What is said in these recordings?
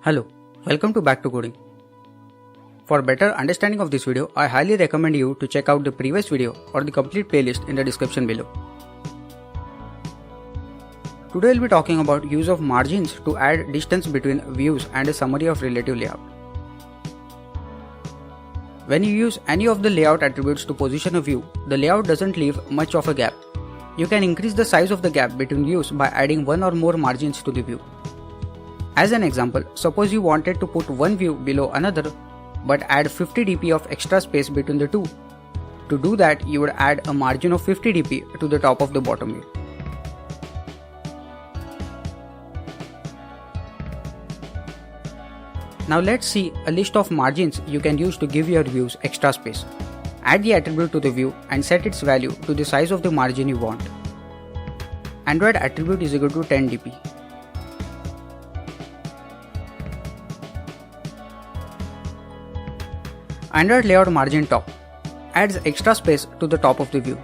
Hello, welcome to Back to Coding. For better understanding of this video, I highly recommend you to check out the previous video or the complete playlist in the description below. Today we'll be talking about use of margins to add distance between views and a summary of relative layout. When you use any of the layout attributes to position a view, the layout doesn't leave much of a gap. You can increase the size of the gap between views by adding one or more margins to the view. As an example, suppose you wanted to put one view below another but add 50 dp of extra space between the two. To do that, you would add a margin of 50 dp to the top of the bottom view. Now let's see a list of margins you can use to give your views extra space. Add the attribute to the view and set its value to the size of the margin you want. Android attribute is equal to 10 dp. Android layout margin top adds extra space to the top of the view.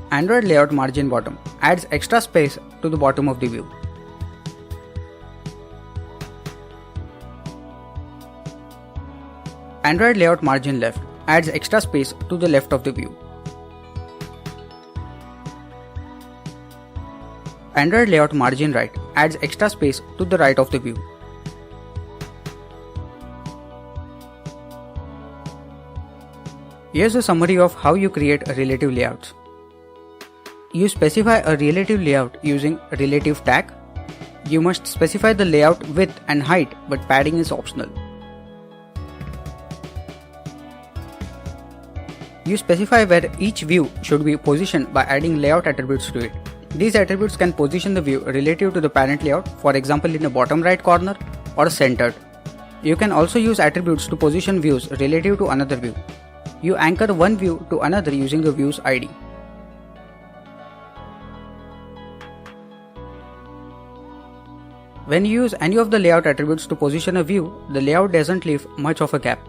Android layout margin bottom adds extra space to the bottom of the view. Android layout margin left adds extra space to the left of the view. Android layout margin right adds extra space to the right of the view. Here's a summary of how you create relative layouts. You specify a relative layout using relative tag. You must specify the layout width and height, but padding is optional. You specify where each view should be positioned by adding layout attributes to it. These attributes can position the view relative to the parent layout, for example in the bottom right corner or centered. You can also use attributes to position views relative to another view. You anchor one view to another using the view's ID. When you use any of the layout attributes to position a view, the layout doesn't leave much of a gap.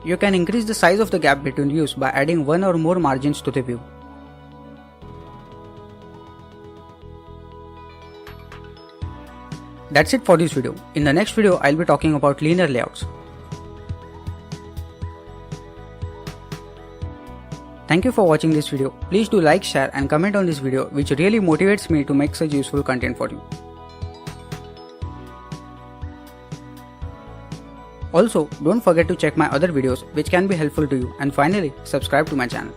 You can increase the size of the gap between views by adding one or more margins to the view. That's it for this video. In the next video, I'll be talking about linear layouts. Thank you for watching this video. Please do like, share and comment on this video, which really motivates me to make such useful content for you. Also, don't forget to check my other videos which can be helpful to you, and finally, subscribe to my channel.